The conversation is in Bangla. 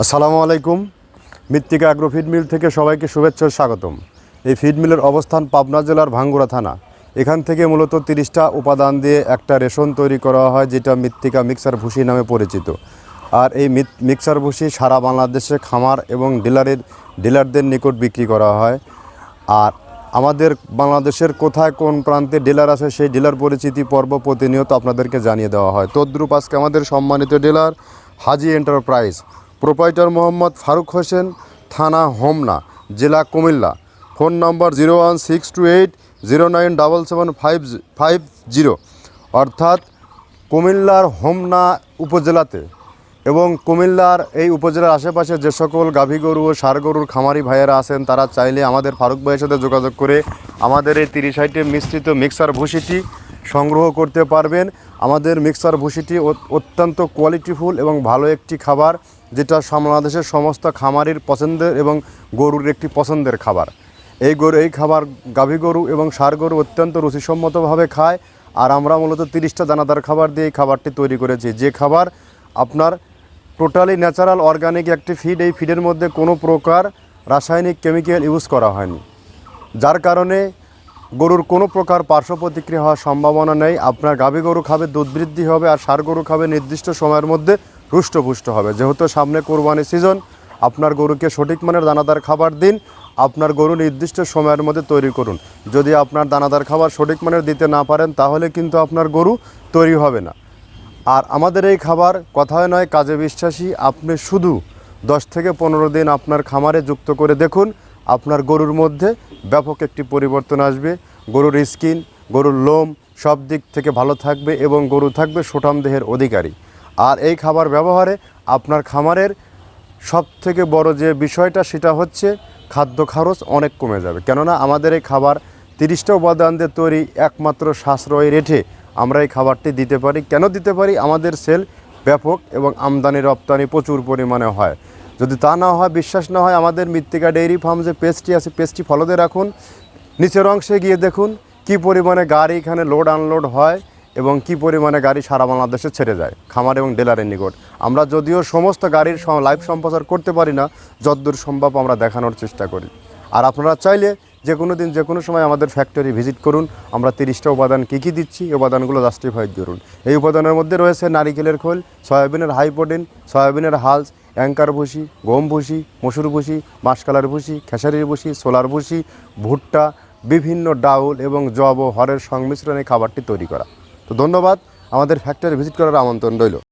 আসসালামু আলাইকুম। মৃত্তিকা অ্যাগ্রো ফিড মিল থেকে সবাইকে শুভেচ্ছা ও স্বাগতম। এই ফিড মিলের অবস্থান পাবনা জেলার ভাঙ্গুড়া থানা। এখান থেকে মূলত 30টা উপাদান দিয়ে একটা রেশন তৈরি করা হয়, যেটা মৃত্তিকা মিক্সার ভুসি নামে পরিচিত। আর এই মিক্সার ভুসি সারা বাংলাদেশে খামার এবং ডিলারদের নিকট বিক্রি করা হয়। আর আমাদের বাংলাদেশের কোথায় কোন প্রান্তে ডিলার আছে সেই ডিলার পরিচিতি পর্ব প্রতিনিয়ত আপনাদেরকে জানিয়ে দেওয়া হয়। তদ্রূপ আজকে আমাদের সম্মানিত ডিলার হাজি এন্টারপ্রাইজ, প্রোপাইটার মোহাম্মদ ফারুক হোসেন, থানা হোমনা, জেলা কুমিল্লা। ফোন নম্বর 01628097750, অর্থাৎ কুমিল্লার হোমনা উপজেলাতে এবং কুমিল্লার এই উপজেলার আশেপাশে যে সকল গাভী গরু ও ষাঁড় গরুর খামারি ভাইয়েরা আছেন, তারা চাইলে আমাদের ফারুক ভাইয়ের সাথে যোগাযোগ করে আমাদের এই 30 আইটেম মিশ্রিত মিক্সার ভুসিটি সংগ্রহ করতে পারবেন। আমাদের মিক্সার ভুসিটি অত্যন্ত কোয়ালিটিফুল এবং ভালো একটি খাবার, যেটা বাংলাদেশের সমস্ত খামারির পছন্দের এবং গরুর একটি পছন্দের খাবার। এই খাবার গাভী গরু এবং ষাঁড় গরু অত্যন্ত রুচিসম্মতভাবে খায়। আর আমরা মূলত 30টা দানাদার খাবার দিয়ে এই খাবারটি তৈরি করেছি, যে খাবার আপনার টোটালি ন্যাচারাল অর্গানিক একটি ফিড। এই ফিডের মধ্যে কোনো প্রকার রাসায়নিক কেমিক্যাল ইউজ করা হয়নি, যার কারণে গরুর কোনো প্রকার পার্শ্ব প্রতিক্রিয়া হওয়ার সম্ভাবনা নেই। আপনার গাভী গরু খাবে, দুধ বৃদ্ধি হবে, আর ষাঁড় গরু খাবে নির্দিষ্ট সময়ের মধ্যে হৃষ্টপুষ্ট হবে। যেহেতু সামনে কোরবানি সিজন, আপনার গরুকে সঠিক মানের দানাদার খাবার দিন। আপনার গরু নির্দিষ্ট সময়ের মধ্যে তৈরি করুন। যদি আপনার দানাদার খাবার সঠিক মানের দিতে না পারেন, তাহলে কিন্তু আপনার গরু তৈরি হবে না। আর আমাদের এই খাবার কথায় নয়, কাজে বিশ্বাসী। আপনি শুধু 10 থেকে 15 দিন আপনার খামারে যুক্ত করে দেখুন, আপনার গরুর মধ্যে ব্যাপক একটি পরিবর্তন আসবে। গরুর স্কিন, গরুর লোম সব দিক থেকে ভালো থাকবে এবং গরু থাকবে সুঠাম দেহের অধিকারী। আর এই খাবার ব্যবহারে আপনার খামারের সব থেকে বড় যে বিষয়টা, সেটা হচ্ছে খাদ্য খরচ অনেক কমে যাবে। কেননা আমাদের এই খাবার 30টা উপাদান দিয়ে তৈরি, একমাত্র সাশ্রয়ী রেটে আমরা এই খাবারটি দিতে পারি। কেন দিতে পারি? আমাদের সেল ব্যাপক এবং আমদানি রপ্তানি প্রচুর পরিমাণে হয়। যদি তা না হয়, বিশ্বাস না হয়, আমাদের মৃত্তিকা ডেইরি ফার্ম যে পেজটি আছে, পেজটি ফলো দিয়ে রাখুন। নিচের অংশে গিয়ে দেখুন কি পরিমাণে গাড়ি এখানে লোড আনলোড হয় এবং কি পরিমাণে গাড়ি সারা বাংলাদেশে ছেড়ে যায় খামার এবং ডিলারের নিকট। আমরা যদিও সমস্ত গাড়ির লাইভ সম্প্রচার করতে পারি না, যতদূর সম্ভব আমরা দেখানোর চেষ্টা করি। আর আপনারা চাইলে যে কোনো দিন যে কোনো সময় আমাদের ফ্যাক্টরি ভিজিট করুন। আমরা 30টা উপাদান কী কী দিচ্ছি, এই উপাদানগুলো জাস্টিফাইড করুন। এই উপাদানের মধ্যে রয়েছে নারিকেলের খোল, সয়াবিনের হাই প্রোটিন, সয়াবিনের হালস, অ্যাঙ্কার ভুসি, গম ভুসি, মসুর ভুসি, মাসকালার ভুসি, খেসারির ভুসি, সোলার ভুসি, ভুট্টা, বিভিন্ন ডাউল এবং জব ও হরের সংমিশ্রণে খাবারটি তৈরি করা। তো ধন্যবাদ। আমাদের ফ্যাক্টরি ভিজিট করার আমন্ত্রণ রইল।